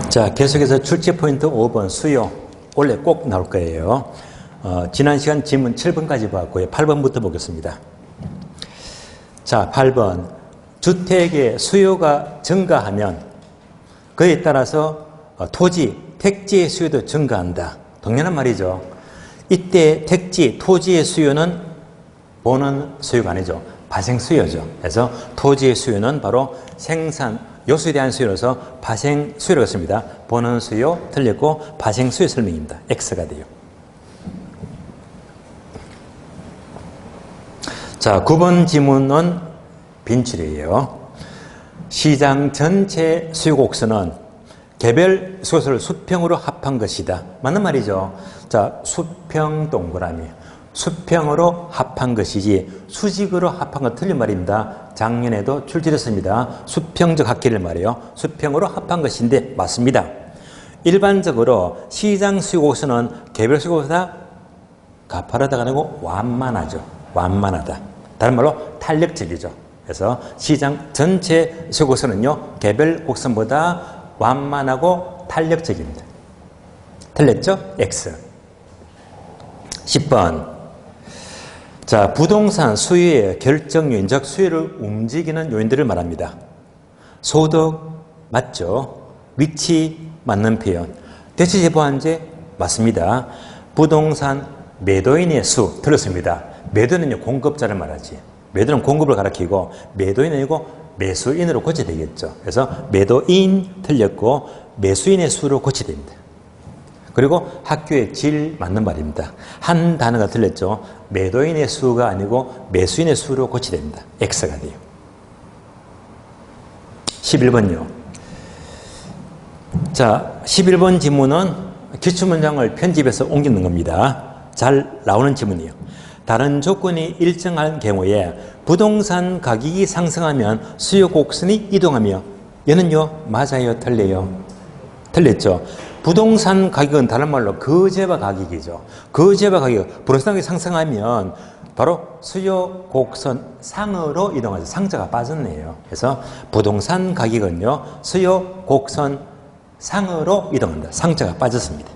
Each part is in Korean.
자, 계속해서 출제 포인트 5번 수요. 원래 꼭 나올 거예요. 지난 시간 지문 7번까지 봤고요. 8번부터 보겠습니다. 자, 8번. 주택의 수요가 증가하면 그에 따라서 토지, 택지의 수요도 증가한다. 당연한 말이죠. 이때 택지, 토지의 수요는 보는 수요가 아니죠. 발생 수요죠. 그래서 토지의 수요는 바로 생산, 요소에 대한 수요로서 발생 수요라고 했습니다. 보는 수요 틀렸고 발생 수요 설명입니다. X가 돼요. 자, 9번 지문은 빈출이에요. 시장 전체 수요 곡선은 개별 수요소를 수평으로 합한 것이다. 맞는 말이죠. 자, 수평 동그라미. 수평으로 합한 것이지 수직으로 합한 건 틀린 말입니다. 작년에도 출제됐습니다. 수평적 합계를 말해요. 수평으로 합한 것인데 맞습니다. 일반적으로 시장 수요곡선은 개별 수요곡선보다 가파르다가 아니고 완만하죠. 완만하다. 다른 말로 탄력적이죠. 그래서 시장 전체 수요곡선은요, 개별 곡선보다 완만하고 탄력적입니다. 틀렸죠? X. 10번. 자, 부동산 수요의 결정 요인, 즉 수요를 움직이는 요인들을 말합니다. 소득 맞죠? 위치 맞는 표현. 대체제 보완제 맞습니다. 부동산 매도인의 수 틀렸습니다. 매도는요, 공급자를 말하지. 매도는 공급을 가리키고 매도인은 아니고 매수인으로 고쳐야 되겠죠. 그래서 매도인 틀렸고 매수인의 수로 고쳐야 됩니다. 그리고 학교의 질 맞는 말입니다. 한 단어가 틀렸죠. 매도인의 수가 아니고 매수인의 수로 고쳐야 됩니다. X가 돼요. 11번요. 자, 11번 지문은 기출문장을 편집해서 옮기는 겁니다. 잘 나오는 지문이에요. 다른 조건이 일정한 경우에 부동산 가격이 상승하면 수요 곡선이 이동하며 얘는요, 맞아요, 틀려요? 틀렸죠. 부동산 가격은 다른 말로 거래와 가격이죠. 거래와 가격, 부동산 가격이 상승하면 바로 수요 곡선 상으로 이동하죠. 상자가 빠졌네요. 그래서 부동산 가격은요, 수요 곡선 상으로 이동한다. 상자가 빠졌습니다.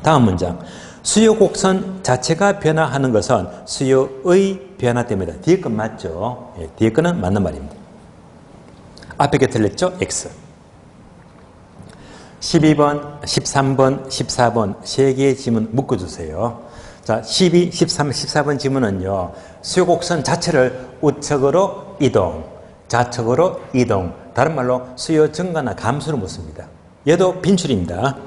다음 문장. 수요 곡선 자체가 변화하는 것은 수요의 변화 때문이다. 뒤에 건 맞죠? 예, 뒤에 거는 맞는 말입니다. 앞에 게 틀렸죠? X. 12번, 13번, 14번 세 개의 지문 묶어주세요. 자, 12, 13, 14번 지문은요, 수요곡선 자체를 우측으로 이동, 좌측으로 이동, 다른 말로 수요 증가나 감소를 묻습니다. 얘도 빈출입니다.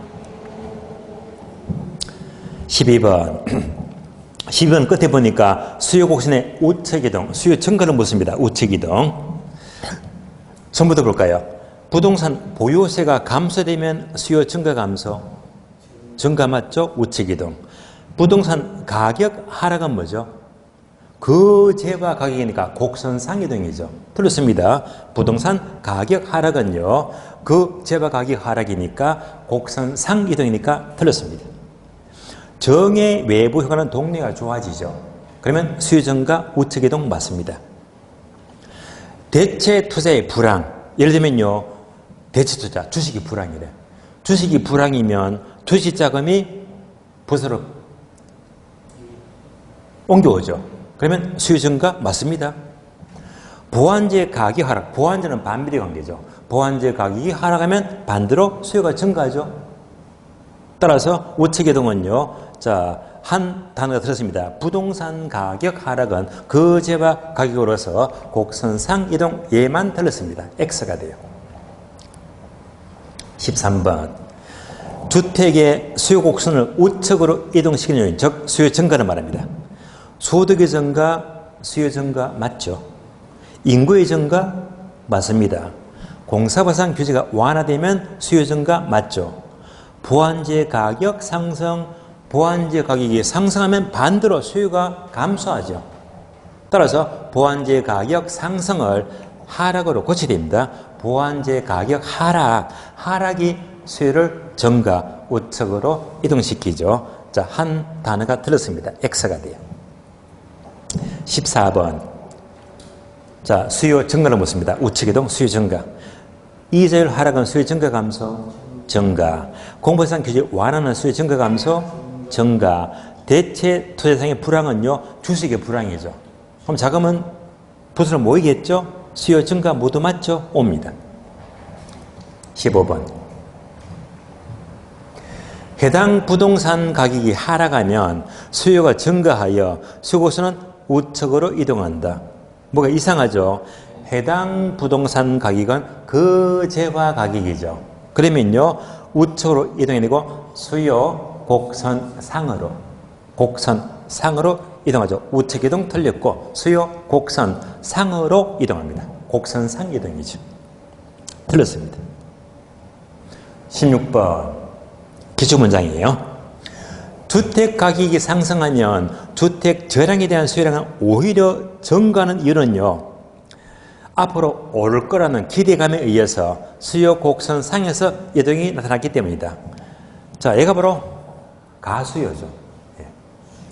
12번. 12번 끝에 보니까 수요곡선의 우측 이동, 수요 증가를 묻습니다. 우측 이동. 전부 다 볼까요? 부동산 보유세가 감소되면 수요 증가 감소. 증가 맞죠? 우측 이동. 부동산 가격 하락은 뭐죠? 거래와 가격이니까 곡선상 이동이죠. 틀렸습니다. 부동산 가격 하락은요, 거래와 가격 하락이니까 곡선상 이동이니까 틀렸습니다. 정의 외부 효과는 동네가 좋아지죠. 그러면 수요 증가 우측 이동 맞습니다. 대체 투자의 불황. 예를 들면요, 대체 투자, 주식이 불황이래. 주식이 불황이면 주식 자금이 부서로 옮겨오죠. 그러면 수요 증가 맞습니다. 보완제 가격 하락, 보완제는 반비례 관계죠. 보완제 가격이 하락하면 반대로 수요가 증가하죠. 따라서 우측 이동은요, 자, 한 단어가 들었습니다. 부동산 가격 하락은 거래와 가격으로서 곡선상 이동 얘만 틀렸습니다. X가 돼요. 13번. 주택의 수요 곡선을 우측으로 이동시키는 요인, 즉 수요 증가를 말합니다. 소득의 증가, 수요 증가 맞죠? 인구의 증가 맞습니다. 공사보상 규제가 완화되면 수요 증가 맞죠? 보완제 가격 상승, 보완제 가격이 상승하면 반대로 수요가 감소하죠. 따라서 보완제 가격 상승을 하락으로 고쳐야 됩니다. 보완제 가격 하락, 하락이 수요를 증가, 우측으로 이동시키죠. 자, 한 단어가 틀렸습니다. X가 돼요. 14번. 자, 수요 증가를 묻습니다. 우측 이동, 수요 증가. 이자율 하락은 수요 증가 감소? 증가. 공부상 규제 완화는 수요 증가 감소? 증가. 대체 투자상의 불황은요, 주식의 불황이죠. 그럼 자금은 부스로 모이겠죠? 수요 증가 모두 맞죠? 옵니다. 15번. 해당 부동산 가격이 하락하면 수요가 증가하여 수요고수는 우측으로 이동한다. 뭐가 이상하죠? 해당 부동산 가격은 거래와 가격이죠. 그러면요, 우측으로 이동이 되고 수요 곡선상으로 이동하죠. 우측 이동 틀렸고 수요 곡선상으로 이동합니다. 곡선상 이동이죠. 틀렸습니다. 16번 기출문장이에요. 주택 가격이 상승하면 주택 저량에 대한 수요량은 오히려 증가하는 이유는요, 앞으로 오를 거라는 기대감에 의해서 수요 곡선상에서 이동이 나타났기 때문이다. 자, 얘가 바로 가수요죠. 예.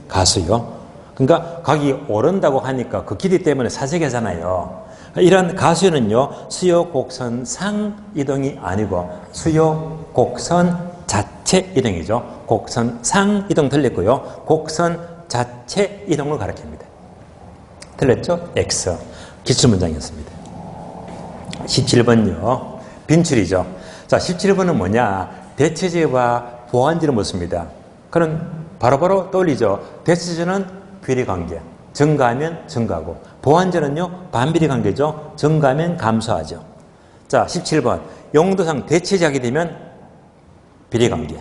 가수요. 그러니까 가격이 오른다고 하니까 그 기대 때문에 사재기하잖아요. 이런 가수요는요, 수요 곡선상 이동이 아니고 수요 곡선 자체 이동이죠. 곡선상 이동 틀렸고요. 곡선 자체 이동을 가리킵니다. 틀렸죠? X. 기출문장이었습니다. 17번요. 빈출이죠. 자, 17번은 뭐냐? 대체제와 보완제를 묻습니다. 그럼 바로바로 떠올리죠. 대체제는 비례관계. 증가하면 증가하고. 보완제는요, 반비례 관계죠. 증가하면 감소하죠. 자, 17번. 용도상 대체제 하게 되면 비례관계.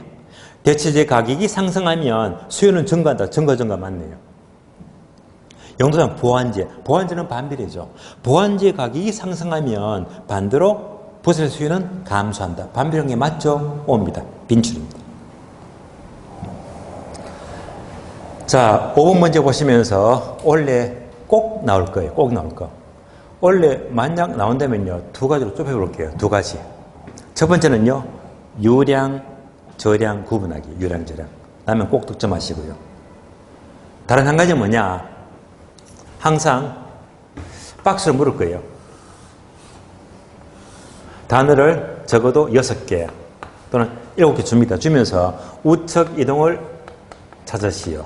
대체제 가격이 상승하면 수요는 증가한다. 증가 맞네요. 용도상 보완제. 보완제는 반비례죠. 보완제 가격이 상승하면 반대로 부설 수요는 감소한다. 반비례한 게 맞죠? 옵니다. 빈출입니다. 자, 5번 문제 보시면서 원래 꼭 나올 거예요. 꼭 나올 거. 원래 만약 나온다면요, 두 가지로 좁혀볼게요. 두 가지. 첫 번째는요, 유량, 저량 구분하기. 유량, 저량. 나면 꼭 득점하시고요. 다른 한 가지는 뭐냐? 항상 박스로 물을 거예요. 단어를 적어도 6개 또는 7개 줍니다. 주면서 우측 이동을 찾으시오.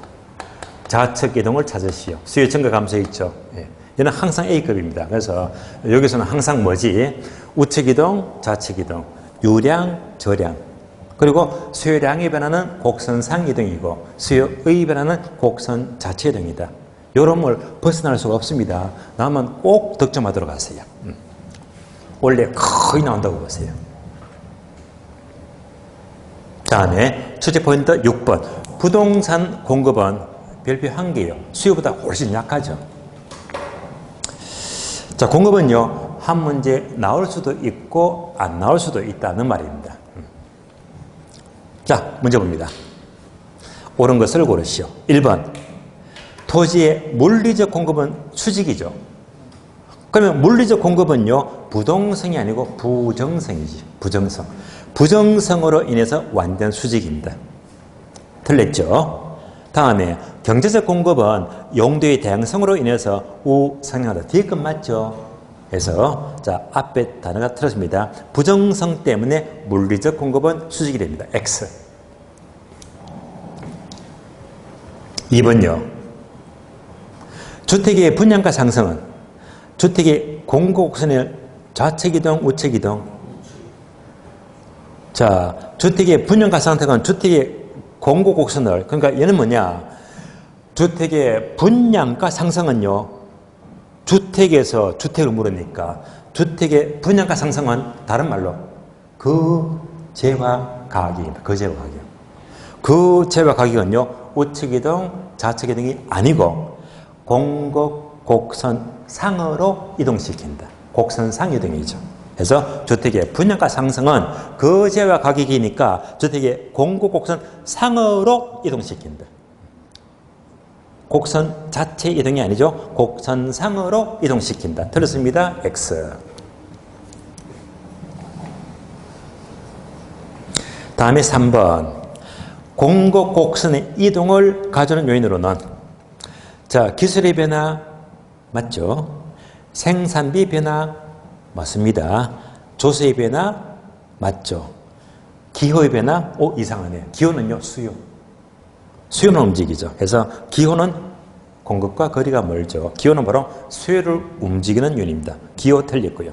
좌측 이동을 찾으시오. 수요 증가 감소 있죠. 예. 얘는 항상 A급입니다. 그래서 여기서는 항상 뭐지? 우측 이동, 좌측 이동, 유량, 저량. 그리고 수요량의 변화는 곡선상 이동이고 수요의 변화는 곡선 자체 이동이다. 이런 걸 벗어날 수가 없습니다. 나오면 꼭 득점하도록 하세요. 원래 거의 나온다고 보세요. 다음에 출제 포인트 6번. 부동산 공급은 별표 1개예요. 수요보다 훨씬 약하죠. 자, 공급은요, 한 문제 나올 수도 있고 안 나올 수도 있다는 말입니다. 자, 문제 봅니다. 옳은 것을 고르시오. 1번. 토지의 물리적 공급은 수직이죠. 그러면 물리적 공급은요, 부동성이 아니고 부정성이지. 부정성. 부정성으로 인해서 완전 수직입니다. 틀렸죠? 다음에 경제적 공급은 용도의 다양성으로 인해서 우상향하다. 뒤에 건 맞죠? 그래서 자, 앞에 단어가 틀렸습니다. 부정성 때문에 물리적 공급은 수직이 됩니다. X. 2번요. 주택의 분양가 상승은 주택의 공고곡선의 좌측 이동, 우측 이동. 자, 주택의 분양가 상승은 주택의 공고곡선을, 그러니까 얘는 뭐냐? 주택의 분양가 상승은요, 주택에서 주택을 물으니까 주택의 분양가 상승은 다른 말로 거재화 가격입니다. 거재화 가격. 거재화 가격은요, 우측 이동, 좌측 이동이 아니고 공급 곡선 상으로 이동시킨다. 곡선상 이동이죠. 그래서 주택의 분양가 상승은 거재화 가격이니까 주택의 공급 곡선 상으로 이동시킨다. 곡선 자체 이동이 아니죠. 곡선 상으로 이동시킨다. 틀렸습니다. X. 다음에 3번. 공급 곡선의 이동을 가져오는 요인으로는 자, 기술의 변화 맞죠? 생산비 변화 맞습니다. 조세의 변화 맞죠? 기호의 변화 이상하네요. 기호는요 수요. 수요는 움직이죠. 그래서 기호는 공급과 거리가 멀죠. 기호는 바로 수요를 움직이는 요인입니다. 기호 틀렸고요.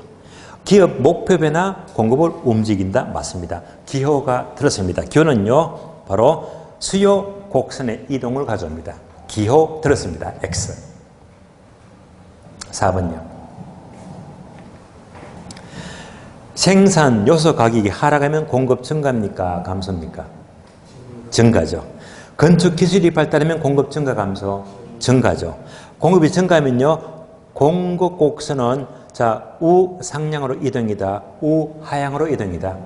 기업 목표 변화 공급을 움직인다 맞습니다. 기호가 틀렸습니다. 기호는요 바로 수요 곡선의 이동을 가져옵니다. 기호 틀렸습니다. X. 4번요. 생산 요소 가격이 하락하면 공급 증가입니까? 감소입니까? 증가죠. 건축 기술이 발달하면 공급 증가 감소? 증가죠. 공급이 증가하면요 공급 곡선은 우상향으로 이동이다. 우하향으로 이동이다.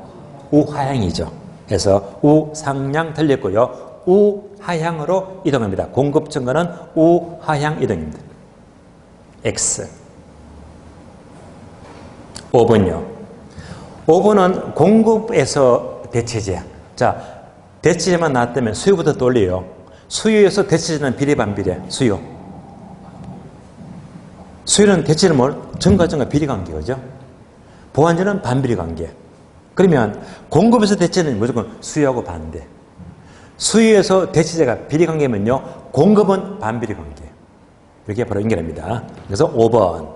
우하향이죠. 그래서 우상향 틀렸고요. 우하향으로 이동합니다. 공급 증가는 우하향 이동입니다. X. 5번요. 5번은 공급에서 대체제. 대체제만 나왔다면 수요부터 돌려요. 수요에서 대체제는 비례 반비례. 수요. 수요는 대체는 증가 비례 관계죠. 보완제는 반비례 관계. 그러면 공급에서 대체는 무조건 수요하고 반대. 수요에서 대체제가 비례 관계면요. 공급은 반비례 관계. 이렇게 바로 연결합니다. 그래서 5번.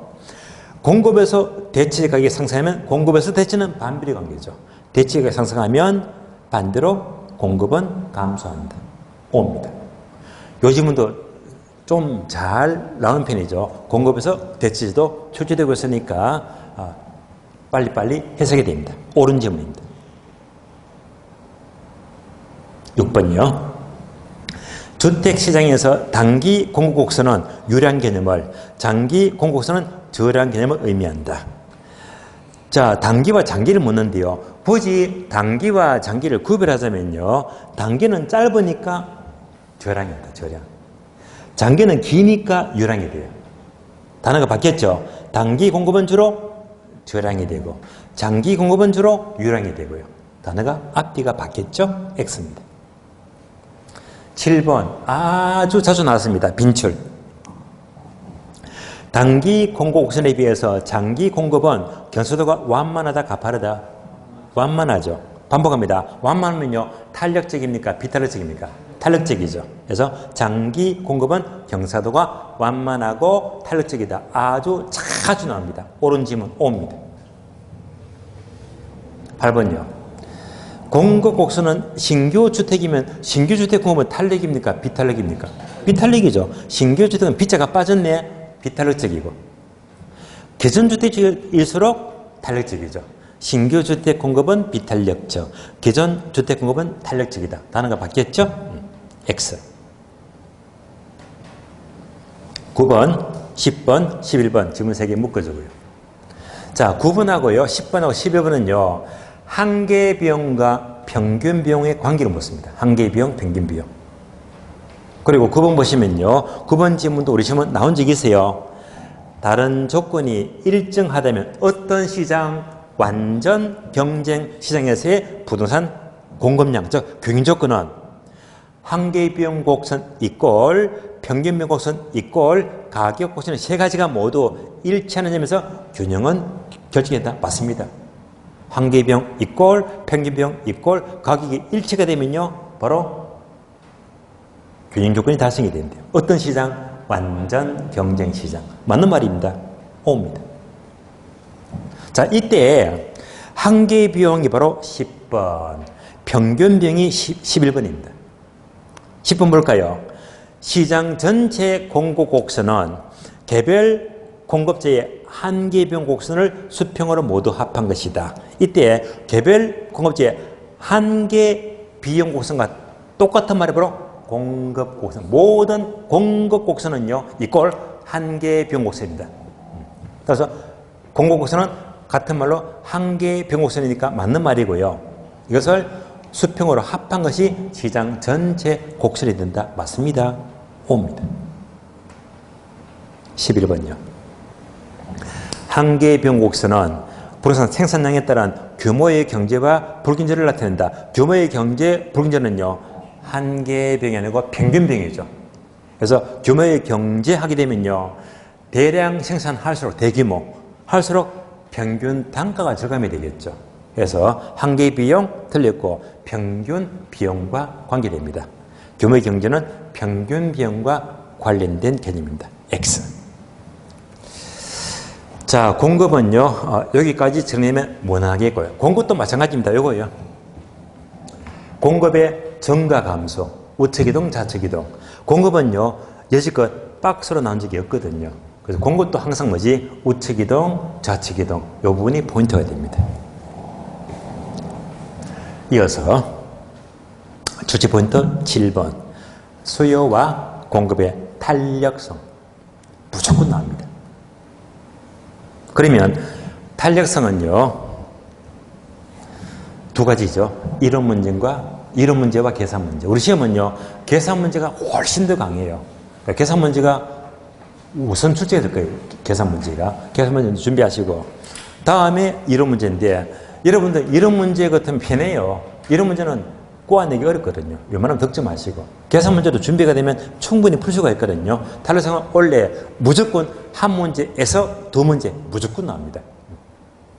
공급에서 대체 가격이 상승하면 공급에서 대체는 반비례 관계죠. 대체 가격이 상승하면 반대로 공급은 감소한다. 5입니다. 요즘은도 좀 잘 나오는 편이죠. 공급에서 대체제도 출제되고 있으니까 빨리빨리 해석이 됩니다. 옳은 질문입니다. 6번이요. 주택시장에서 단기 공급 곡선은 유량 개념을, 장기 공급 곡선은 저량 개념을 의미한다. 단기와 장기를 묻는데요. 굳이 단기와 장기를 구별하자면요. 단기는 짧으니까 저량입니다. 저량. 장기는 기니까 유량이 돼요. 단어가 바뀌었죠. 단기 공급은 주로 저량이 되고 장기 공급은 주로 유량이 되고요. 단어가 앞뒤가 바뀌었죠. X입니다. 7번 아주 자주 나왔습니다. 빈출. 단기 공급 곡선에 비해서 장기 공급은 경사도가 완만하다 가파르다? 완만하죠. 반복합니다. 완만하면요 탄력적입니까? 비탄력적입니까? 탄력적이죠. 그래서 장기 공급은 경사도가 완만하고 탄력적이다. 아주 자주 나옵니다. 옳은 질문 5입니다. 8번요. 공급 곡선은 신규 주택이면 신규 주택 공급은 탄력입니까? 비탄력입니까? 비탄력이죠. 신규 주택은 빗자가 빠졌네. 비탄력적이고 기존 주택일수록 탄력적이죠. 신규 주택 공급은 비탄력적, 기존 주택 공급은 탄력적이다. 단어가 바뀌었죠? X. 9번, 10번, 11번 질문 3개 묶어주고요. 9번하고요, 10번하고 11번은요. 한계 비용과 평균 비용의 관계를 묻습니다. 한계 비용, 평균 비용. 그리고 9번 보시면요. 9번 질문도 우리 시험은 나온 적이 있어요. 다른 조건이 일정하다면 어떤 시장, 완전 경쟁 시장에서의 부동산 공급량, 즉 경영 조건은 한계 비용 곡선 이꼴, 평균 비용 곡선 이꼴, 가격 곡선의 세 가지가 모두 일치하는 점에서 균형은 결정된다. 맞습니다. 한계 비용 이꼴, 평균 비용 이꼴, 가격이 일치가 되면요. 바로 균형 조건이 달성이 된대요. 어떤 시장? 완전 경쟁 시장. 맞는 말입니다. O입니다. 이때 한계 비용이 바로 10번, 평균 비용이 11번입니다. 10번 볼까요? 시장 전체 공급 곡선은 개별 공급자의 한계 비용 곡선을 수평으로 모두 합한 것이다. 이때 개별 공급자의 한계 비용 곡선과 똑같은 말이 바로 공급 곡선. 모든 공급 곡선은요, 이꼴 한계 비용 곡선입니다. 그래서 공급 곡선은 같은 말로 한계 비용 곡선이니까 맞는 말이고요. 이것을 수평으로 합한 것이 시장 전체 곡선이 된다. 맞습니다. O입니다. 11번요. 한계 비용 곡선은 부동산 생산량에 따른 규모의 경제와 불균절을 나타낸다. 규모의 경제, 불균절은요. 한계 비용이 아니고 평균 비용이죠. 그래서 규모의 경제하게 되면요. 대량 생산할수록 대규모, 할수록 평균 단가가 절감이 되겠죠. 그래서 한계 비용 틀렸고 평균 비용과 관계됩니다. 규모의 경제는 평균 비용과 관련된 개념입니다. X. 자, 공급은요, 여기까지 정리하면 무난하겠고요. 공급도 마찬가지입니다. 요거요. 공급의 증가 감소, 우측이동, 좌측이동. 공급은요, 여지껏 박스로 나온 적이 없거든요. 그래서 공급도 항상 뭐지? 우측이동, 좌측이동. 요 부분이 포인트가 됩니다. 이어서 주체 포인트 7번. 수요와 공급의 탄력성. 무조건 나옵니다. 그러면 탄력성은요, 두 가지죠. 이론 문제와 계산 문제. 우리 시험은요, 계산 문제가 훨씬 더 강해요. 그러니까 계산 문제가 우선 출제가 될 거예요. 계산 문제가. 계산 문제 준비하시고. 다음에 이론 문제인데, 여러분들 이론 문제 같은 편해요. 이론 문제는 꼬아내기 어렵거든요. 웬만하면 득점하시고. 계산 문제도 준비가 되면 충분히 풀 수가 있거든요. 탄력성은 원래 무조건 한 문제에서 두 문제 무조건 나옵니다.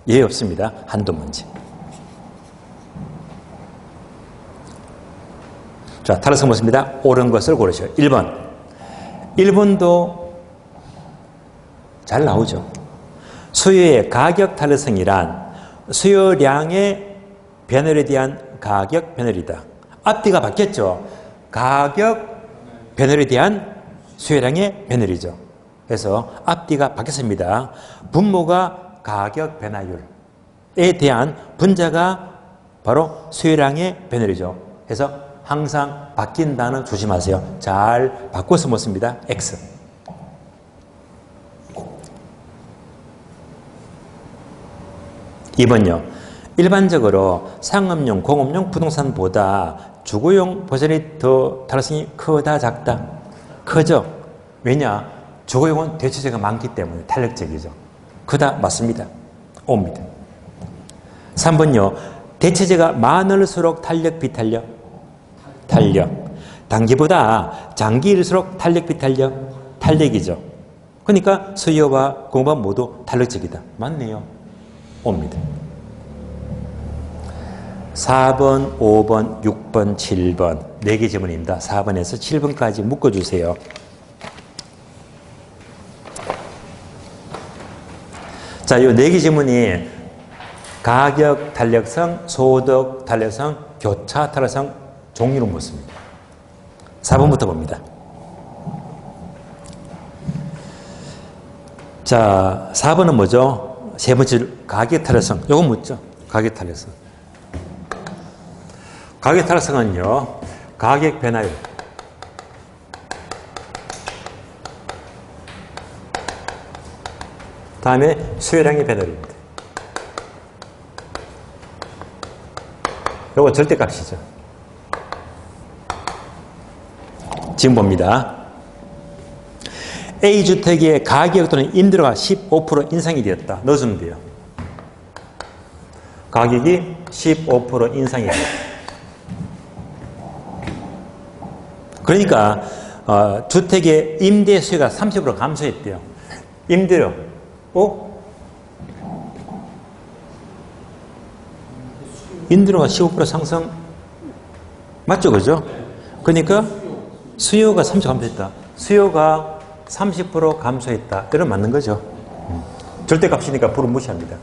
예외 없습니다. 한두 문제. 자, 탄력성 보습니다. 옳은 것을 고르셔요. 1번. 1번도 잘 나오죠. 수요의 가격 탄력성이란 수요량의 변화에 대한 가격 변화이다. 앞뒤가 바뀌었죠. 가격 변화에 대한 수요량의 변화이죠. 그래서 앞뒤가 바뀌었습니다. 분모가 가격 변화율에 대한 분자가 바로 수요량의 변화이죠. 그래서 항상 바뀐 단어 조심하세요. 잘 바꿔서 묻습니다. X. 이번요. 일반적으로 상업용, 공업용 부동산보다 주거용 버전이 더 탄력성이 크다, 작다? 크죠? 왜냐? 주거용은 대체재가 많기 때문에 탄력적이죠. 크다, 맞습니다. 옵니다. 3번요. 대체재가 많을수록 탄력, 비탄력? 탄력. 단기보다 장기일수록 탄력, 비탄력? 탄력이죠. 그러니까 수요와 공급은 모두 탄력적이다. 맞네요. 옵니다. 4번, 5번, 6번, 7번 4개 질문입니다. 4번에서 7번까지 묶어주세요. 자, 이 4개 질문이 가격 탄력성, 소득 탄력성, 교차 탄력성 종류로 묻습니다. 4번부터 봅니다. 자, 4번은 뭐죠? 세 번째 가격 탄력성. 요거 묻죠? 가격 탄력성. 가격 탄력성은요, 가격 변화율. 다음에 수요량의 변화율입니다. 요거 절대값이죠. 지금 봅니다. A주택의 가격 또는 임대료가 15% 인상이 되었다. 넣어주면 돼요. 가격이 15% 인상이 되었다. 그러니까 주택의 임대 수요가 30% 감소했대요. 임대료. 임대료가 15% 상승 맞죠? 그죠? 그러니까 수요가 30% 감소했다. 수요가 30% 감소했다. 이런 맞는 거죠. 절대값이니까 불은 무시합니다.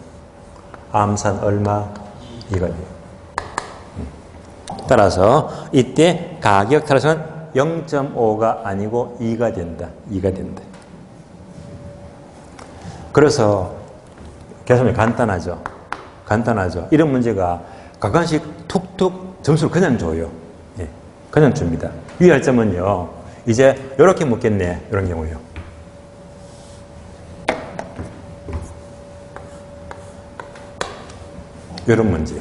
암산 얼마? 이거예요. 따라서 이때 가격 탄력성은 0.5가 아니고 2가 된다. 2가 된다. 그래서 계산이 간단하죠. 간단하죠. 이런 문제가 가끔씩 툭툭 점수를 그냥 줘요. 예, 그냥 줍니다. 유의할 점은요. 이제 이렇게 묻겠네. 이런 경우요. 이런 문제.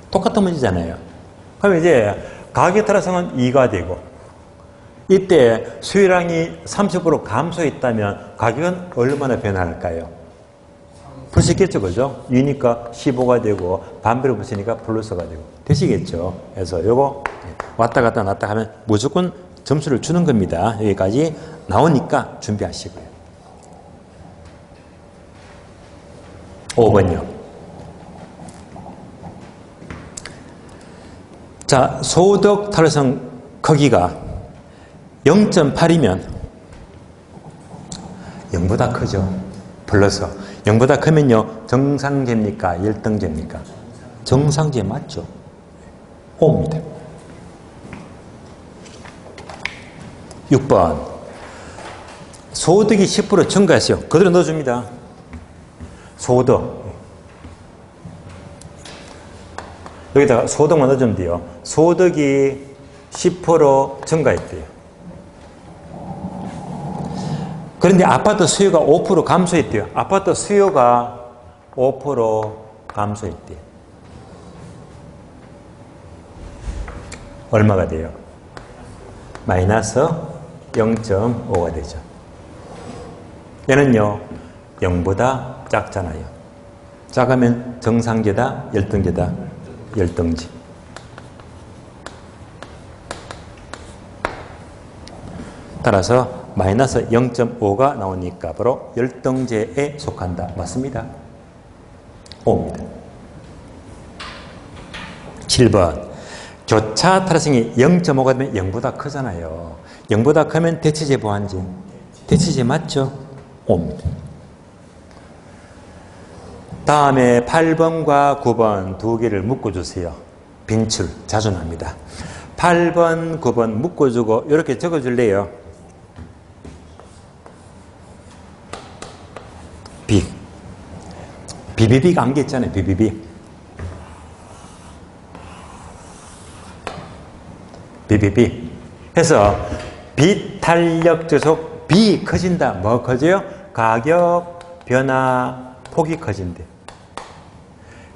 똑같은 문제잖아요. 그럼 이제 가격 탄력성은 2가 되고 이때 수요량이 30% 감소했다면 가격은 얼마나 변할까요? 풀 수 있겠죠, 그죠? 2니까 15가 되고 반대로 붙으니까 플러스가 되고 되시겠죠? 그래서 요거 왔다 갔다 놨다 하면 무조건 점수를 주는 겁니다. 여기까지 나오니까 준비하시고요. 5번요. 자, 소득 탈성 크기가 0.8이면 0보다 크죠. 플러스 0보다 크면요 정상제입니까? 열등제입니까? 정상제 맞죠? 5입니다. 6번 소득이 10% 증가했어요. 그대로 넣어줍니다. 소득 여기다가 소득만 넣어주면 돼요. 소득이 10% 증가했대요. 그런데 아파트 수요가 5% 감소했대요. 아파트 수요가 5% 감소했대요. 얼마가 돼요? 마이너스 0.5가 되죠. 얘는요 0보다 작잖아요. 작으면 정상제다 열등제다? 열등제. 따라서 마이너스 0.5가 나오니까 바로 열등제에 속한다. 맞습니다. 5입니다. 7번 교차 탈승이 0.5가 되면 0보다 크잖아요. 0보다 크면 대치제 보완제. 대치제 맞죠? 5입니다. 다음에 8번과 9번 두 개를 묶어주세요. 빈출 자주 납니다. 8번, 9번 묶어주고 이렇게 적어줄래요. 빅. 비비빅 안겼잖아요. 비비빅. 비비빅. 해서 비탄력 저속 비 커진다. 뭐 커져요? 가격 변화 폭이 커진대.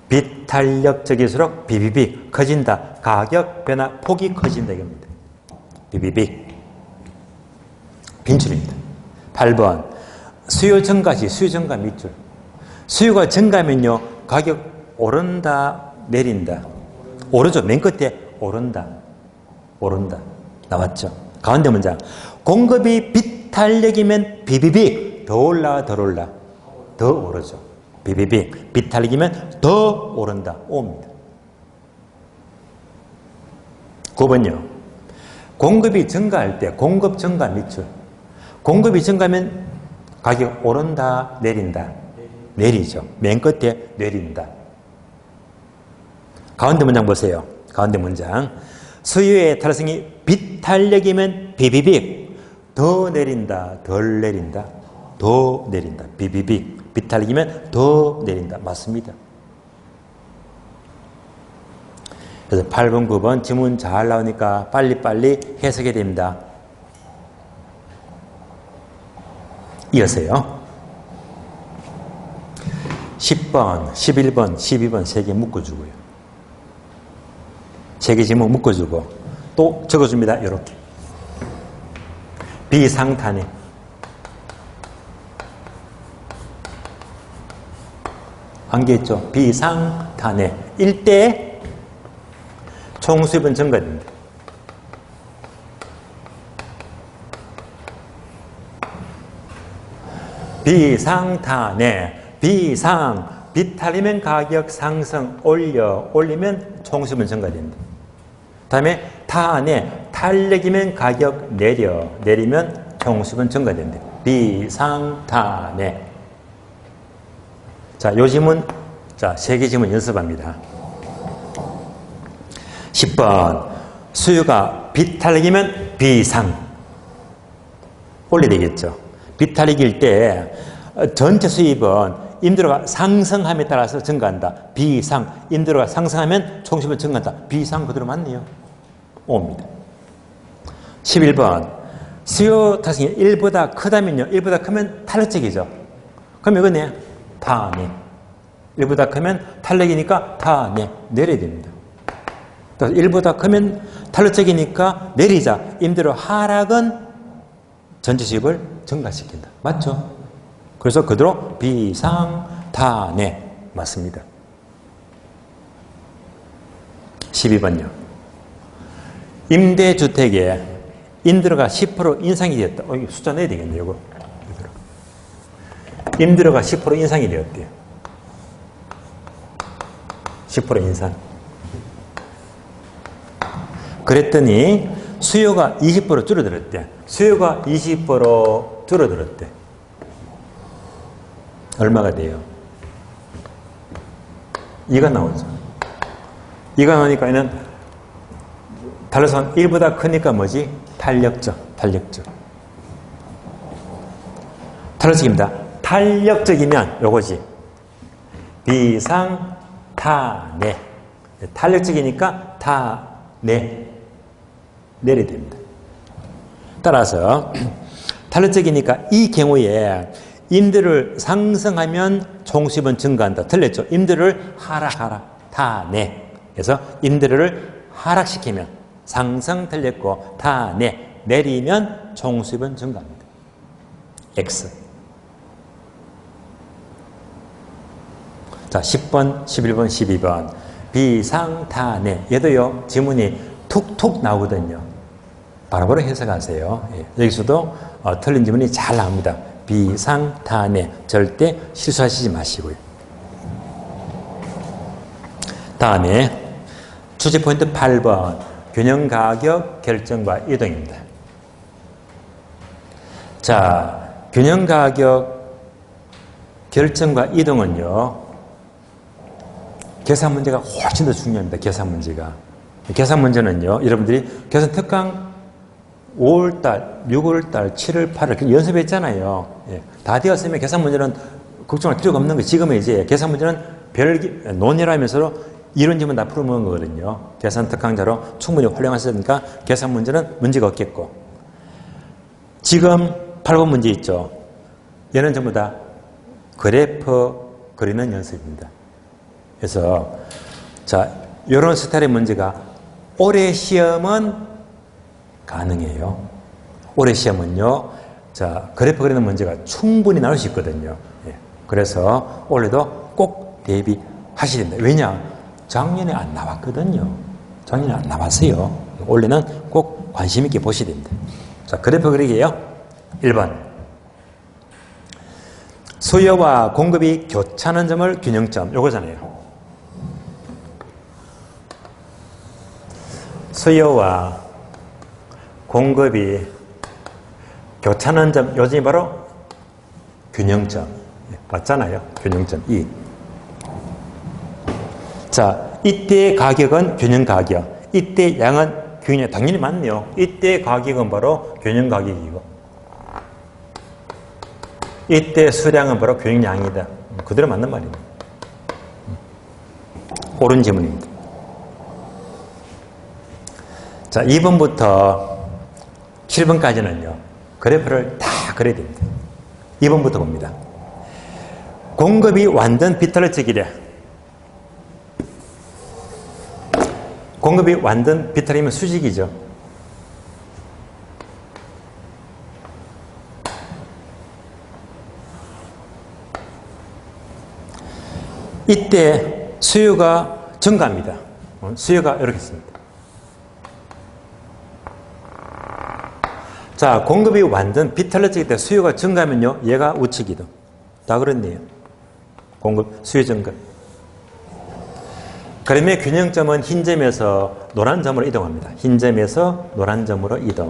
비탄력적일수록 비비빅 커진다. 가격 변화 폭이 커진다 이겁니다. 비비빅. 빈출입니다. 8번 수요 증가시 수요 증가 밑줄. 수요가 증가하면요 가격 오른다 내린다. 오르죠. 맨 끝에 오른다. 오른다. 나왔죠. 가운데 문장. 공급이 비탄력이면 비비빅 더 올라 덜 올라 더 오르죠. 비비빅 비탄력이면 더 오른다. 5입니다. 9번요. 공급이 증가할 때 공급 증가 밑줄. 공급이 증가하면 가격 오른다 내린다. 내리죠. 맨 끝에 내린다. 가운데 문장 보세요. 가운데 문장. 수요의 탈승이 비탄력이면 비비빅 더 내린다 덜 내린다 더 내린다. 비비빅 비탄력이면 더 내린다. 맞습니다. 그래서 8번 9번 지문 잘 나오니까 빨리빨리 해석해야 됩니다. 이어서요 10번 11번 12번 3개 묶어주고요. 3개 지문 묶어주고 또 적어줍니다. 이렇게 비상탄핵 안겠죠? 비상탄핵 일대 총수입은 증가됩니다. 비상탄핵 비상 비탈리면 가격 상승 올리면 총수입은 증가됩니다. 다음에 탄핵 탄력이면 가격 내리면 총수입은 증가됩니다. 비상탄핵. 자, 요 지문, 자, 3개 지문 연습합니다. 10번. 수요가 비탄력이면 비상. 올려야 되겠죠. 비탄력일 때 전체 수입은 임대료가 상승함에 따라서 증가한다. 비상. 임대료가 상승하면 총수입은 증가한다. 비상 그대로 맞네요. 5입니다. 11번. 수요 탈승이 1보다 크다면요. 1보다 크면 탄력적이죠. 그럼 이거네. 탄핵. 1보다 크면 탄력이니까 탄핵. 내려야 됩니다. 1보다 크면 탄력적이니까 내리자. 임대료 하락은 전체 수입을 증가시킨다. 맞죠? 그래서 그대로 비상탄핵. 맞습니다. 12번요. 임대주택에 임대료가 10% 인상이 되었다. 이거 숫자 내야 되겠네요. 이거. 임대료가 10% 인상이 되었대요. 10% 인상. 그랬더니 수요가 20% 줄어들었대. 수요가 20% 줄어들었대. 얼마가 돼요? 2가 나오죠. 2가 나오니까 얘는 달러선 1보다 크니까 뭐지? 탄력적. 탄력적입니다. 탄력적이면 요거지. 비상타내. 탄력적이니까 타내. 내려야 됩니다. 따라서 탄력적이니까 이 경우에 임대를 상승하면 총수입은 증가한다. 틀렸죠? 임대를 하락, 타내. 그래서 임대료를 하락시키면 상승 틀렸고 타내. 내리면 총수입은 증가합니다. X. 자, 10번, 11번, 12번. 비상타내. 얘도요, 지문이 툭툭 나오거든요. 바로바로 해석하세요. 예. 여기서도 틀린 지문이 잘 나옵니다. 비상타내. 절대 실수하시지 마시고요. 다음에 주제 포인트 8번. 균형가격 결정과 이동입니다. 자, 균형가격 결정과 이동은요, 계산 문제가 훨씬 더 중요합니다. 계산 문제가. 계산 문제는요, 여러분들이 계산 특강 5월달, 6월달, 7월, 8월 연습했잖아요. 예, 다 되었으면 계산 문제는 걱정할 필요가 없는 거예요. 지금은 이제 계산 문제는 논의라면서 이론 지문 다 풀어먹은 거거든요. 계산 특강자로 충분히 활용하셨으니까 계산 문제는 문제가 없겠고. 지금 8번 문제 있죠. 얘는 전부 다 그래프 그리는 연습입니다. 그래서 자, 이런 스타일의 문제가 올해 시험은 가능해요. 올해 시험은요, 자, 그래프 그리는 문제가 충분히 나올 수 있거든요. 예. 그래서 올해도 꼭 대비하셔야 됩니다. 왜냐? 작년에 안 나왔거든요. 작년에 안 나왔어요. 올해는 꼭 관심 있게 보셔야 됩니다. 자, 그래프 그리기예요. 1번. 수요와 공급이 교차하는 점을 균형점. 요거잖아요. 수요와 공급이 교차하는 점, 요즘이 바로 균형점. 맞잖아요. 균형점 2. 자, 이때의 가격은 균형 가격. 이때 양은 균형. 당연히 맞네요. 이때 가격은 바로 균형 가격이고, 이때 수량은 바로 균형 양이다. 그대로 맞는 말입니다. 옳은 질문입니다. 자, 2번부터 7번까지는요, 그래프를 다 그려야 됩니다. 2번부터 봅니다. 공급이 완전 비틀어지기래. 공급이 완전 비틀이면 수직이죠. 이때 수요가 증가합니다. 수요가 이렇게 있습니다. 자, 공급이 완전 비틀어지기 때문에 수요가 증가하면요, 얘가 우측이동. 다 그렇네요. 공급, 수요 증가. 그러면 균형점은 흰 점에서 노란 점으로 이동합니다. 흰 점에서 노란 점으로 이동.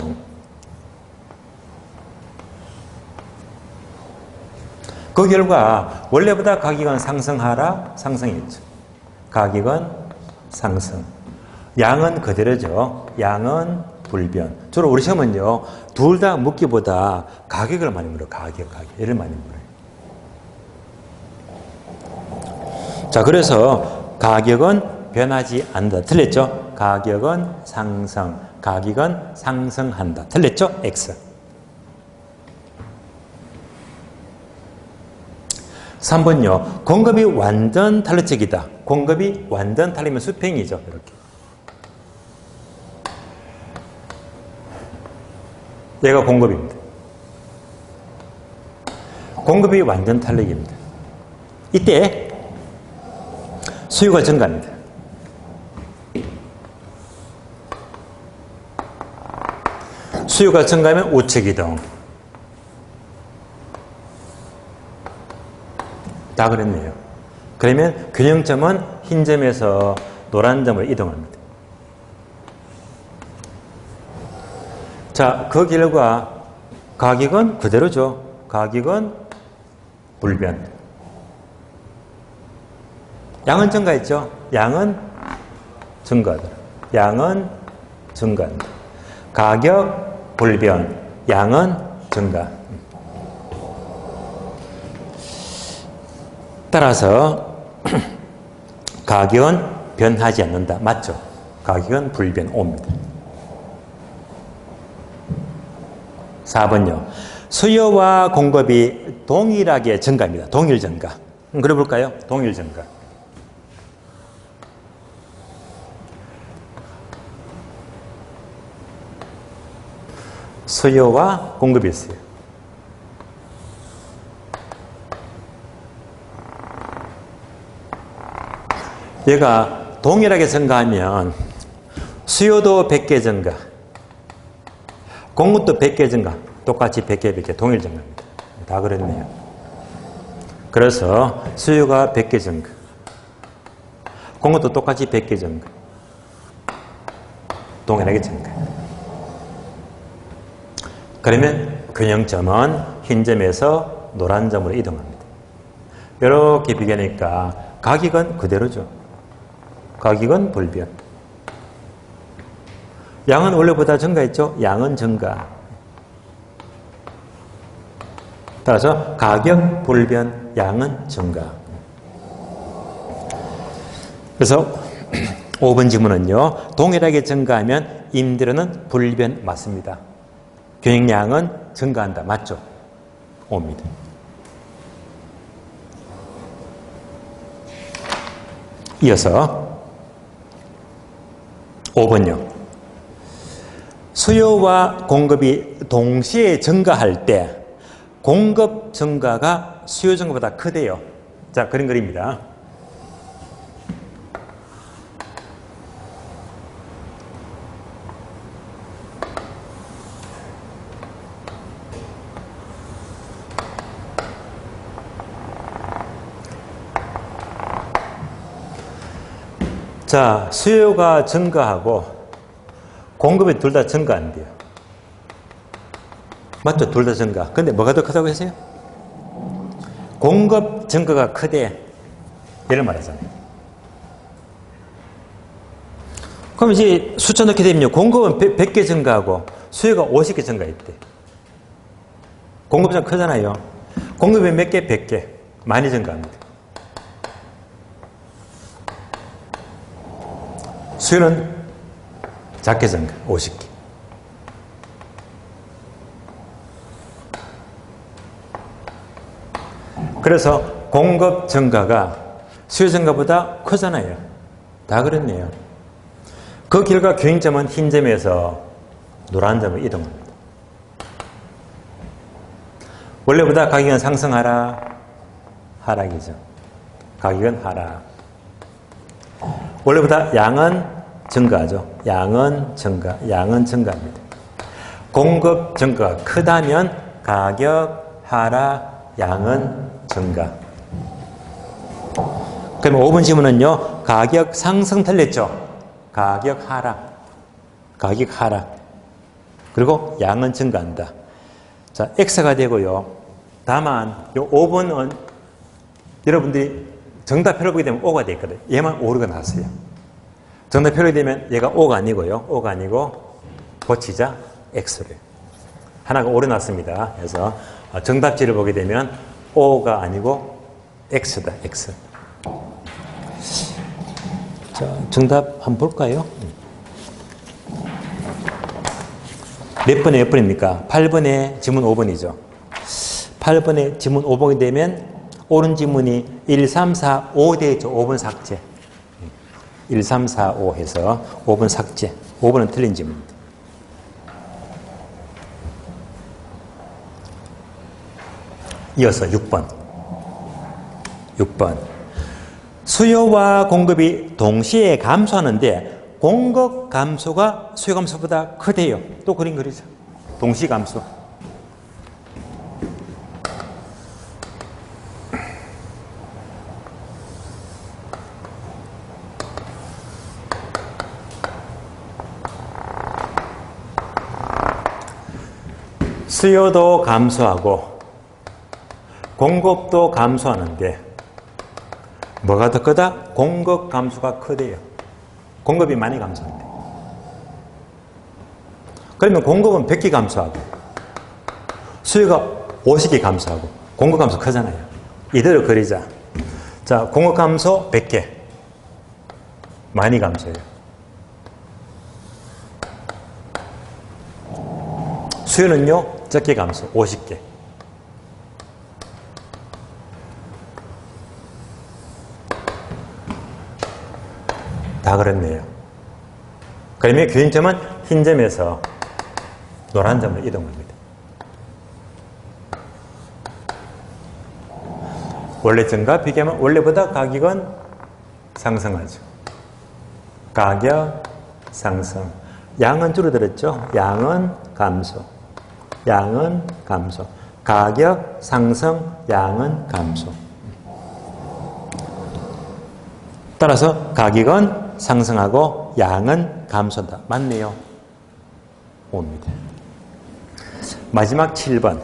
그 결과 원래보다 가격은 상승하라, 상승했죠. 가격은 상승. 양은 그대로죠. 양은 불변. 주로 우리 시험은요, 둘 다 묻기보다 가격을 많이 물어요. 가격. 얘를 많이 물어요. 자, 그래서 가격은 변하지 않는다. 틀렸죠? 가격은 상승. 가격은 상승한다. 틀렸죠? X. 3번요. 공급이 완전 탄력적이다. 공급이 완전 탄력이면 수평이죠. 이렇게. 얘가 공급입니다. 공급이 완전 탄력입니다. 이때 수요가 증가합니다. 수요가 증가하면 우측이동. 다 그랬네요. 그러면 균형점은 흰 점에서 노란 점으로 이동합니다. 자, 그 결과 가격은 그대로죠. 가격은 불변. 양은 증가했죠. 양은 증가하더라. 양은 증가한다. 가격 불변. 양은 증가. 따라서 가격은 변하지 않는다. 맞죠? 가격은 불변 옵니다. 4번요. 수요와 공급이 동일하게 증가합니다. 동일 증가. 그래 볼까요? 동일 증가. 수요와 공급이 있어요. 얘가 동일하게 증가하면 수요도 100개 증가, 공급도 100개 증가, 똑같이 100개, 100개 동일 증가입니다. 다 그랬네요. 그래서 수요가 100개 증가, 공급도 똑같이 100개 증가, 동일하게 증가. 그러면 균형점은 흰 점에서 노란 점으로 이동합니다. 이렇게 비교하니까 가격은 그대로죠. 가격은 불변. 양은 원래보다 증가했죠? 양은 증가. 따라서 가격 불변, 양은 증가. 그래서 5번 질문은요. 동일하게 증가하면 임대료는 불변 맞습니다. 경영량은 증가한다. 맞죠? 옵니다. 이어서 5번요. 수요와 공급이 동시에 증가할 때 공급 증가가 수요 증가보다 크대요. 자, 그림 그립니다. 자, 수요가 증가하고 공급이 둘 다 증가한대요. 맞죠? 둘 다 증가. 근데 뭐가 더 크다고 했어요? 공급 증가가 크대. 이런 말 하잖아요. 그럼 이제 숫자 넣게 되면 공급은 100개 증가하고 수요가 50개 증가했대. 공급이 좀 크잖아요. 공급이 몇 개? 100개. 많이 증가합니다. 수요는 작게 증가, 50개. 그래서 공급 증가가 수요 증가보다 크잖아요. 다 그렇네요. 그 결과 균형점은 흰 점에서 노란 점으로 이동합니다. 원래보다 가격은 상승하라, 하락이죠. 가격은 하락. 원래보다 양은 증가하죠. 양은 증가, 양은 증가합니다. 공급 증가가 크다면 가격 하락, 양은 증가. 그러면 5번 질문은요. 가격 상승 틀렸죠. 가격 하락, 가격 하락. 그리고 양은 증가한다. 자, X가 되고요. 다만 이 5번은 여러분들이 정답표를 보게 되면 O가 되거든요. 얘만 오류가 났어요. 정답표를 되면 얘가 O가 아니고요. O가 아니고 고치자 X를. 하나가 오류 났습니다. 그래서 정답지를 보게 되면 O가 아니고 X다. X. 자, 정답 한번 볼까요? 몇 번에 몇 번입니까? 8번에 지문 5번이죠. 8번에 지문 5번이 되면 옳은 지문이 1, 3, 4, 5 되죠. 5번 삭제. 1, 3, 4, 5 해서 5번 삭제. 5번은 틀린 지문입니다. 이어서 6번. 6번. 수요와 공급이 동시에 감소하는데 공급 감소가 수요 감소보다 크대요. 또 그림 그리죠. 동시 감소. 수요도 감소하고 공급도 감소하는데 뭐가 더 크다? 공급 감소가 크대요. 공급이 많이 감소한대. 그러면 공급은 100개 감소하고 수요가 50개 감소하고 공급 감소 크잖아요. 이대로 그리자. 자, 공급 감소 100개. 많이 감소해요. 수요는요, 적게 감소 50개. 다 그렇네요. 그러면 균점은 흰 점에서 노란 점으로 이동합니다. 원래 점과 비교하면 원래보다 가격은 상승하죠. 가격 상승. 양은 줄어들었죠. 양은 감소. 양은 감소. 가격 상승, 양은 감소. 따라서 가격은 상승하고 양은 감소한다. 맞네요. 옵니다. 마지막 7번.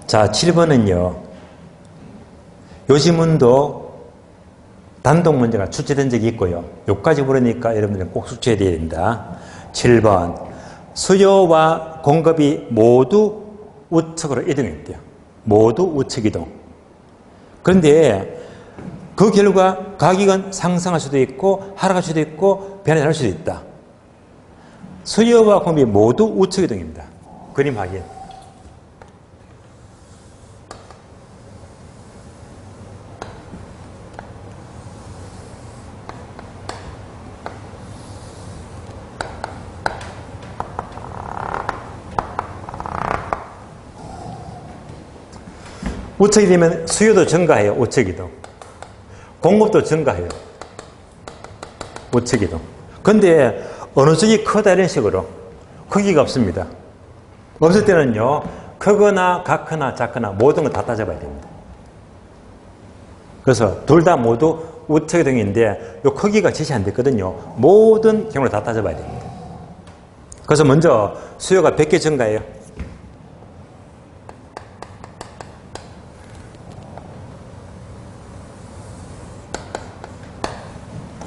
자, 7번은요. 요 지문도 단독 문제가 출제된 적이 있고요. 요까지 물으니까 여러분들은 꼭 숙지해야 됩니다. 7번. 수요와 공급이 모두 우측으로 이동했대요. 모두 우측 이동. 그런데 그 결과 가격은 상승할 수도 있고 하락할 수도 있고 변화할 수도 있다. 수요와 공급이 모두 우측 이동입니다. 그림 확인. 우측이 되면 수요도 증가해요. 우측 이동. 공급도 증가해요. 우측 이동. 근데 어느 쪽이 크다 이런 식으로 크기가 없습니다. 없을 때는요. 크거나 같거나 작거나 모든 걸 다 따져봐야 됩니다. 그래서 둘 다 모두 우측 이동인데 이 크기가 제시 안 됐거든요. 모든 경우를 다 따져봐야 됩니다. 그래서 먼저 수요가 100개 증가해요.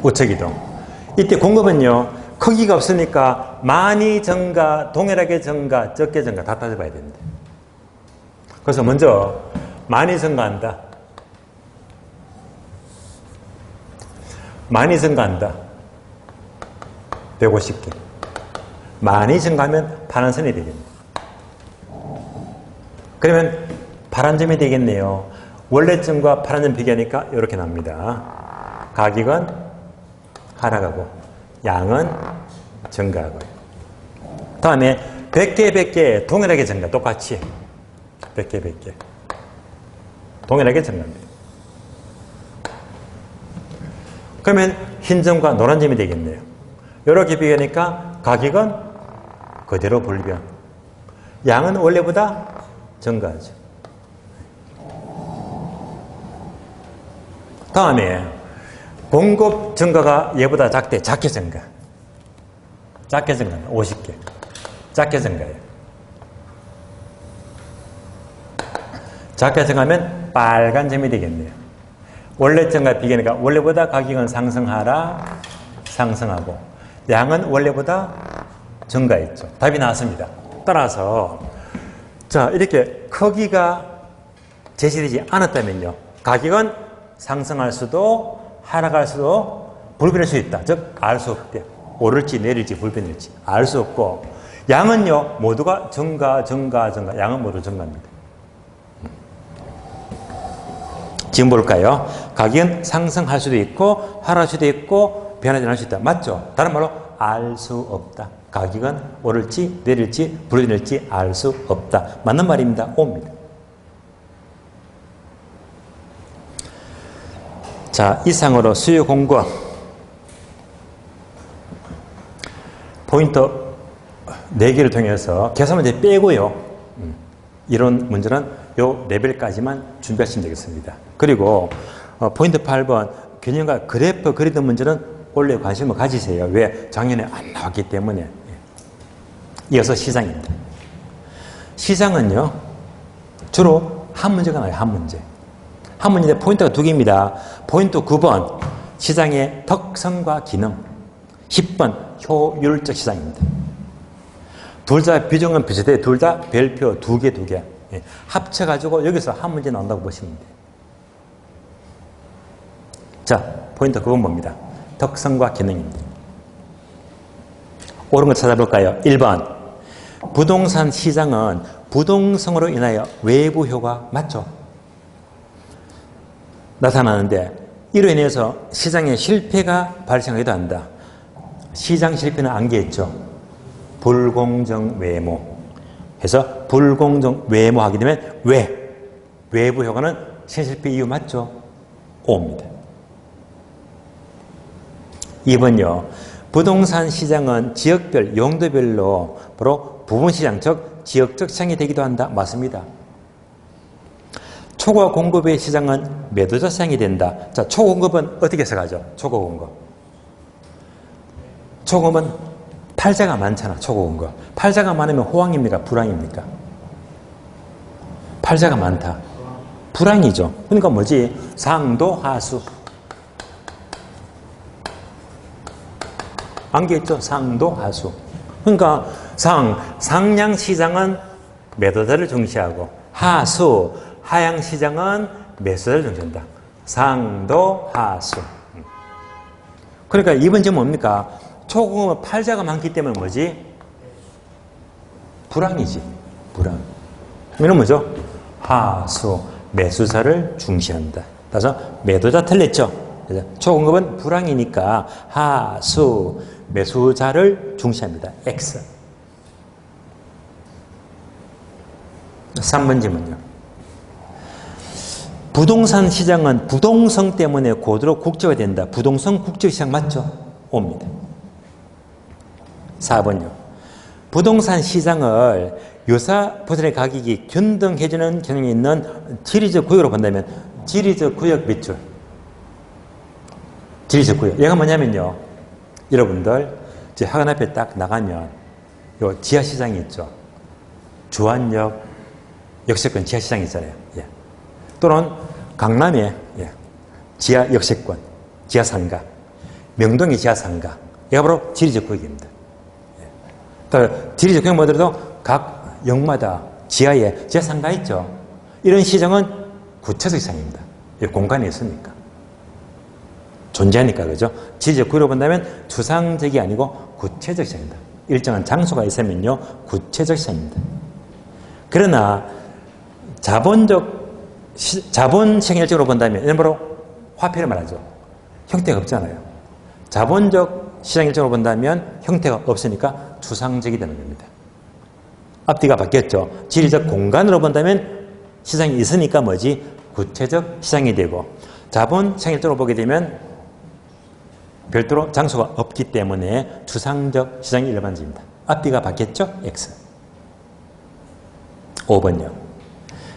우측 이동. 이때 공급은요. 크기가 없으니까 많이 증가, 동일하게 증가, 적게 증가 다 따져봐야 됩니다. 그래서 먼저 많이 증가한다. 많이 증가한다. 150개. 많이 증가하면 파란 선이 되겠네요. 그러면 파란 점이 되겠네요. 원래 점과 파란 점 비교하니까 이렇게 납니다. 가격은 하락하고 양은 증가하고요. 다음에 100개 100개 동일하게 증가. 똑같이 100개 100개 동일하게 증가합니다. 그러면 흰 점과 노란 점이 되겠네요. 이렇게 비교하니까 가격은 그대로 불변. 양은 원래보다 증가하죠. 다음에 공급 증가가 얘보다 작대. 작게 증가. 작게 증가합니다. 50개. 작게 증가해요. 작게 증가하면 빨간 점이 되겠네요. 원래 점과 비교하니까 원래보다 가격은 상승하라, 상승하고 양은 원래보다 증가했죠. 답이 나왔습니다. 따라서 자 이렇게 크기가 제시되지 않았다면요. 가격은 상승할 수도 하락할 수도 불변할 수 있다. 즉 알 수 없대요. 오를지 내릴지 불변할지 알 수 없고 양은요. 모두가 증가. 양은 모두 증가합니다. 지금 볼까요? 가격은 상승할 수도 있고 하락할 수도 있고 변하지 않을 수 있다. 맞죠? 다른 말로 알 수 없다. 가격은 오를지 내릴지 불변할지 알 수 없다. 맞는 말입니다. 옵니다. 자, 이상으로 수요 공급 포인트 4개를 통해서 계산 문제 빼고요. 이런 문제는 요 레벨까지만 준비하시면 되겠습니다. 그리고 포인트 8번 균형과 그래프 그리던 문제는 원래 관심을 가지세요. 왜? 작년에 안 나왔기 때문에. 이어서 시장입니다. 시장은요, 주로 한 문제가 나와요. 한 문제. 한 문제인데 포인트가 두 개입니다. 포인트 9번, 시장의 특성과 기능. 10번, 효율적 시장입니다. 둘 다 비중은 비슷해요. 둘 다 별표 두 개. 예. 합쳐가지고 여기서 한 문제 나온다고 보시면 돼요. 자, 포인트 9번 봅니다. 특성과 기능입니다. 옳은 거 찾아볼까요? 1번. 부동산 시장은 부동성으로 인하여 외부 효과 맞죠? 나타나는데 이로 인해서 시장에 실패가 발생하기도 한다. 시장 실패는 안개했죠. 불공정 외모. 해서 불공정 외모하게 되면 외부 효과는 실패 이유 맞죠? O입니다. 2번요. 부동산 시장은 지역별, 용도별로 바로 부분시장, 즉 지역적 시장이 되기도 한다. 맞습니다. 초과 공급의 시장은 매도자 시장이 된다. 자, 초공급은 어떻게 해석하죠? 초고공급. 초공급은 팔자가 많잖아. 초고공급. 팔자가 많으면 호황입니까? 불황입니까? 팔자가 많다. 불황이죠. 그러니까 뭐지? 상도 하수. 안개있죠? 상도 하수. 그러니까 상량 시장은 매도자를 중시하고 하수, 하향 시장은 매수자를 중시한다. 상도 하수. 그러니까 이번 점은 뭡니까? 초공급은 팔자가 많기 때문에 뭐지? 불황이지. 불황. 이건 뭐죠? 하수, 매수자를 중시한다. 따라서 매도자 틀렸죠? 초공급은 불황이니까 하수, 매수자를 중시합니다. X. 3번 질문요. 부동산 시장은 부동성 때문에 고도로 국제화된다. 부동성 국제시장 맞죠? O입니다. 4번요. 부동산 시장을 유사 부동산의 가격이 균등해지는 경향이 있는 지리적 구역으로 본다면 지리적 구역 밑줄. 지리적 구역. 얘가 뭐냐면요. 여러분들 제 학원 앞에 딱 나가면 요 지하시장이 있죠. 주안역 역세권 지하시장이 있잖아요. 예. 또는 강남에 지하 역세권, 지하상가, 명동의 지하상가. 얘가 바로 지리적 구역입니다. 예. 지리적 구역 뭐더라도 각 역마다 지하에 지하상가 있죠. 이런 시장은 구체적 시장입니다. 공간이 있으니까. 존재하니까 그죠? 지리적 구역으로 본다면 추상적이 아니고 구체적 시장입니다. 일정한 장소가 있으면요 구체적 시장입니다. 그러나 자본 시장 일정으로 본다면 이는 바로 화폐를 말하죠. 형태가 없잖아요. 자본적 시장 일정으로 본다면 형태가 없으니까 추상적이 되는 겁니다. 앞뒤가 바뀌었죠. 지리적 공간으로 본다면 시장이 있으니까 뭐지? 구체적 시장이 되고 자본 시장 일정으로 보게 되면 별도로 장소가 없기 때문에 추상적 시장이 일반적입니다. 앞뒤가 바뀌었죠? X. 5번요.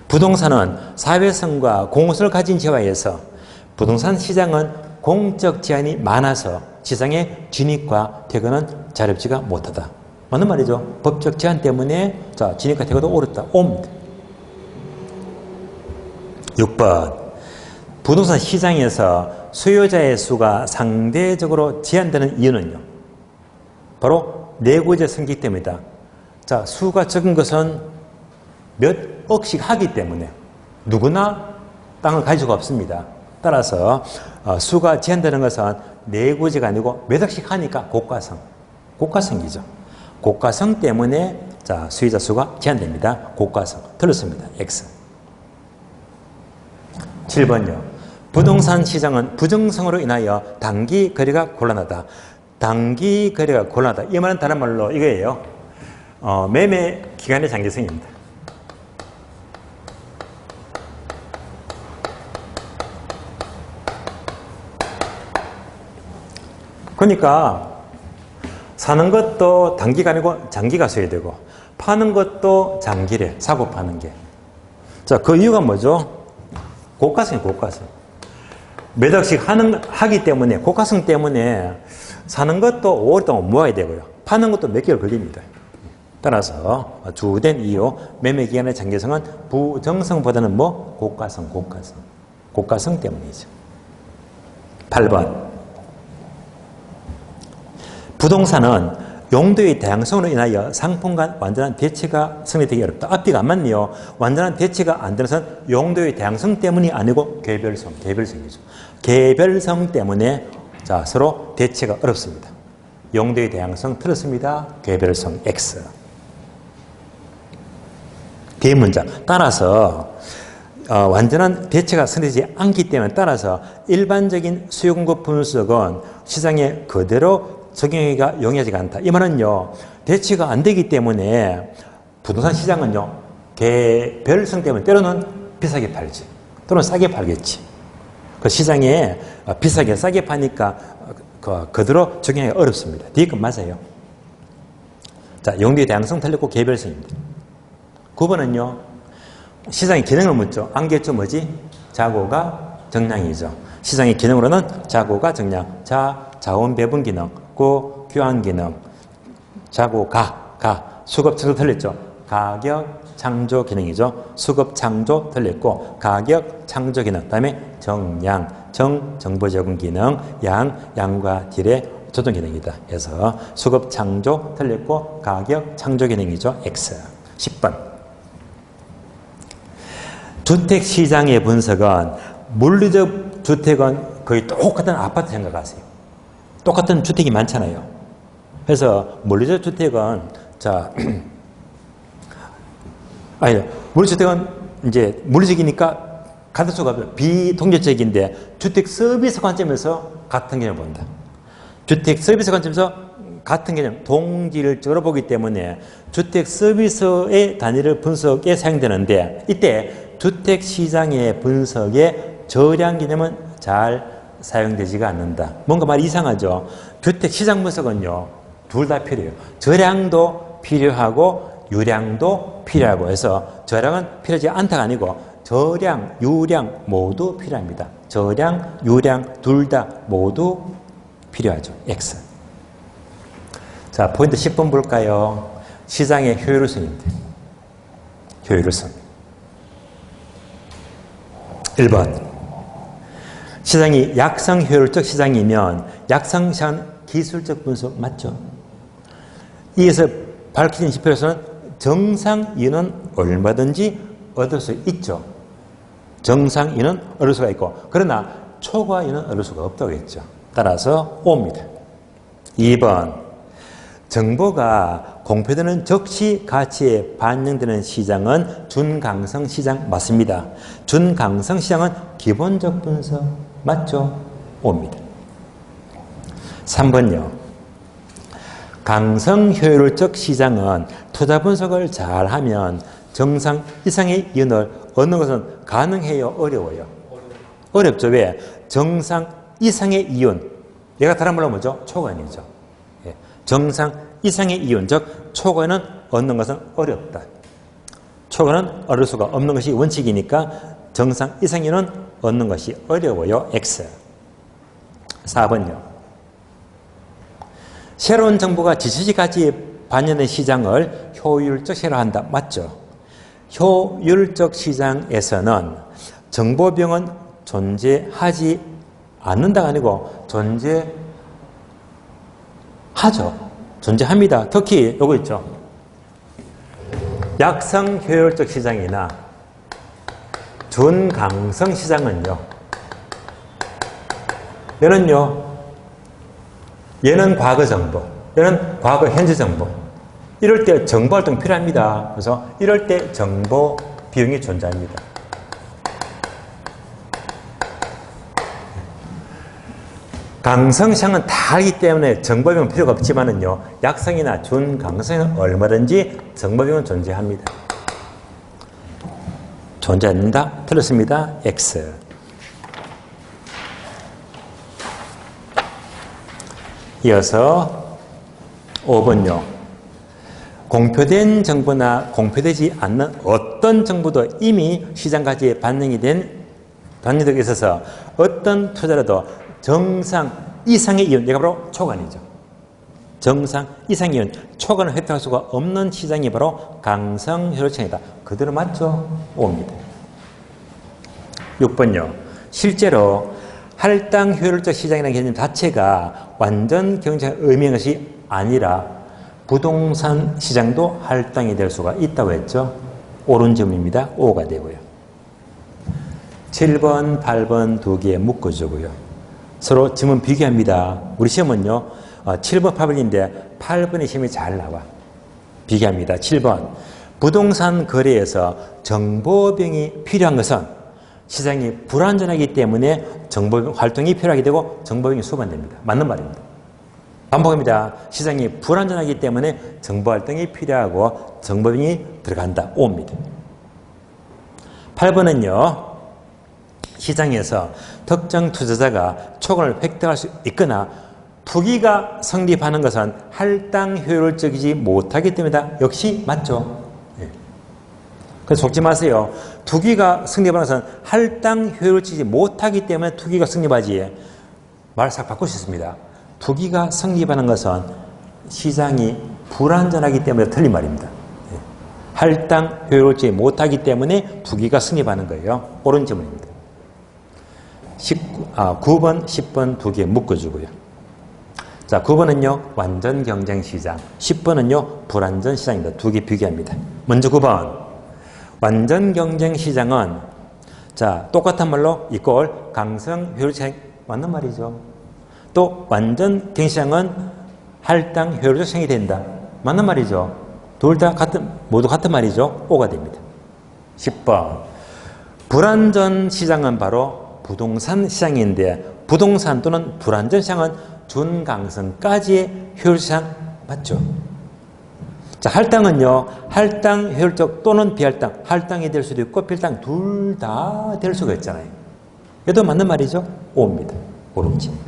부동산은 사회성과 공익성을 가진 지화에서 부동산 시장은 공적 제한이 많아서 시장의 진입과 퇴거는 자립지가 못하다. 맞는 말이죠. 법적 제한 때문에 진입과 퇴거도 어렵다. 옵니다. 6번. 부동산 시장에서 수요자의 수가 상대적으로 제한되는 이유는요. 바로 내구재 성기 때문이다. 자, 수가 적은 것은 몇 억씩 하기 때문에 누구나 땅을 가질 수가 없습니다. 따라서 수가 제한되는 것은 내구재가 아니고 몇 억씩 하니까 고가성이죠. 고가성 때문에 자, 수요자 수가 제한됩니다. 고가성. 틀렸습니다. X. 7번요. 부동산 시장은 부정성으로 인하여 단기 거래가 곤란하다. 단기 거래가 곤란하다. 이 말은 다른 말로 이거예요. 매매 기간의 장기성입니다. 그러니까 사는 것도 단기가 아니고 장기가 써야 되고 파는 것도 장기래. 사고 파는 게. 자, 그 이유가 뭐죠? 고가성이에요. 고가성. 몇 억씩 하기 때문에 고가성 때문에 사는 것도 오랫동안 모아야 되고요. 파는 것도 몇 개월 걸립니다. 따라서 주된 이유 매매기간의 장기성은 부정성보다는 뭐? 고가성 때문이죠. 8번 부동산은 용도의 다양성으로 인하여 상품 간 완전한 대체가 성립되기 어렵다. 앞뒤가 안 맞네요. 완전한 대체가 안 되는 것은 용도의 다양성 때문이 아니고 개별성이죠. 개별성 때문에 자, 서로 대체가 어렵습니다. 용도의 다양성 틀렸습니다. 개별성 X. 뒤에 문장. 따라서 완전한 대체가 성립되지 않기 때문에 따라서 일반적인 수요공급 분석은 시장에 그대로 적용하기가 용이하지가 않다. 이 말은요, 대체가 안 되기 때문에 부동산 시장은요, 개별성 때문에 때로는 비싸게 팔지, 또는 싸게 팔겠지. 그 시장에 비싸게 싸게 파니까 그대로 적용하기가 어렵습니다. 뒤에 건 맞아요. 자, 용도의 다양성 틀렸고 개별성입니다. 9번은요, 시장의 기능을 묻죠. 안겠죠, 뭐지? 자고가 정량이죠. 시장의 기능으로는 자고가 정량, 자원 배분 기능, 교환 기능, 자고가, 수급 창조 틀렸죠. 가격 창조 기능이죠. 수급 창조 틀렸고, 가격 창조 기능, 다음에 정량, 정보 제공 기능, 양과 딜의 조정 기능이다. 그래서 수급 창조 틀렸고, 가격 창조 기능이죠. X. 10번. 주택시장의 분석은 물리적 주택은 거의 똑같은 아파트 생각하세요. 똑같은 주택이 많잖아요. 그래서 물리적 주택은 물리주택은 이제 물리적이니까 같을 수가 없어요. 비통제적인데 주택 서비스 관점에서 같은 개념을 본다. 주택 서비스 관점에서 같은 개념, 동질적으로 보기 때문에 주택 서비스의 단위를 분석에 사용되는데 이때 주택 시장의 분석에 저량 개념은 잘 사용되지가 않는다. 뭔가 말이 이상하죠. 주택 시장 분석은요, 둘 다 필요해요. 저량도 필요하고 유량도 필요하고 해서 저량은 필요하지 않다가 아니고 저량, 유량 모두 필요합니다. 저량, 유량 둘 다 모두 필요하죠. X. 자, 포인트 10번 볼까요? 시장의 효율성입니다. 효율성. 1번. 시장이 약성 효율적 시장이면 약성 시장 기술적 분석 맞죠? 이에서 밝혀진 지표에서는 정상 이윤은 얼마든지 얻을 수 있죠. 정상 이윤은 얻을 수가 있고, 그러나 초과 이윤은 얻을 수가 없다고 했죠. 따라서 O입니다. 2번. 정보가 공표되는 적시 가치에 반영되는 시장은 준강성 시장 맞습니다. 준강성 시장은 기본적 분석 맞죠? O입니다. 3번요. 강성 효율적 시장은 투자 분석을 잘하면 정상 이상의 이윤을 얻는 것은 가능해요? 어려워요? 어렵죠. 왜? 정상 이상의 이윤. 얘가 다른 말로 뭐죠? 초과이죠. 정상 이상의 이윤, 즉 초과는 얻는 것은 어렵다. 초과는 얻을 수가 없는 것이 원칙이니까 정상 이상의 이윤은 얻는 것이 어려워요. X. 4번요. 새로운 정보가 지수지까지 반영된 시장을 효율적 시장으로 한다. 맞죠? 효율적 시장에서는 정보병은 존재하지 않는다가 아니고 존재합니다. 특히 요거 있죠. 약성 효율적 시장이나 준강성 시장은요. 얘는 과거 정보, 얘는 과거 현재 정보. 이럴 때 정보 활동 필요합니다. 그래서 이럴 때 정보 비용이 존재합니다. 강성시장은 다 알기 때문에 정보비용은 필요가 없지만은요, 약성이나 준강성은 얼마든지 정보비용은 존재합니다. 존재한다? 틀렸습니다. X. 이어서 5번요. 공표된 정보나 공표되지 않는 어떤 정보도 이미 시장 가치에 반영되고 있어서 어떤 투자라도 정상 이상의 이윤, 얘가 바로 초과이죠. 정상 이상이면 초과는 획득할 수가 없는 시장이 바로 강성효율시장이다. 그대로 맞죠? O입니다. 6번요. 실제로 할당 효율적 시장이라는 개념 자체가 완전 경쟁을 의미하는 것이 아니라 부동산 시장도 할당이 될 수가 있다고 했죠. 옳은 점입니다. O가 되고요. 7번, 8번 두 개 묶어주고요. 서로 지문 비교합니다. 우리 시험은요. 7번, 8번인데 8번의 시험이 잘 나와. 비교합니다. 7번. 부동산 거래에서 정보병이 필요한 것은 시장이 불안전하기 때문에 정보 활동이 필요하게 되고 정보병이 수반됩니다. 맞는 말입니다. 반복합니다. 시장이 불안전하기 때문에 정보 활동이 필요하고 정보병이 들어간다. O입니다. 8번은요. 시장에서 특정 투자자가 초과를 획득할 수 있거나 투기가 성립하는 것은 할당 효율적이지 못하기 때문이다. 역시 맞죠. 그래서 속지 마세요. 투기가 성립하는 것은 할당 효율적이지 못하기 때문에 투기가 성립하지. 말 싹 바꿀 수 있습니다. 투기가 성립하는 것은 시장이 불안전하기 때문에 틀린 말입니다. 할당 효율적이지 못하기 때문에 투기가 성립하는 거예요. 옳은 질문입니다. 9번, 10번 두 개 묶어주고요. 자, 9번은요. 완전 경쟁 시장. 10번은요. 불안전 시장입니다. 두 개 비교합니다. 먼저 9번. 완전 경쟁 시장은 자, 똑같은 말로 이꼴 강성 효율적 맞는 말이죠. 또 완전 경시장은 할당 효율적 시장이 된다. 맞는 말이죠. 둘 다 모두 같은 말이죠. O가 됩니다. 10번. 불안전 시장은 바로 부동산 시장인데 부동산 또는 불안전 시장은 준강성까지의 효율 시장 맞죠? 자, 할당은요. 할당 효율적 또는 비할당. 할당이 될 수도 있고 비할당 둘 다 될 수가 있잖아요. 얘도 맞는 말이죠? O입니다. 옳은 질문.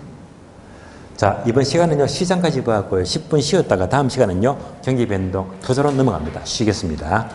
자, 이번 시간은요. 시장까지 봐왔고요. 10분 쉬었다가 다음 시간은요. 경기 변동 투자로 넘어갑니다. 쉬겠습니다.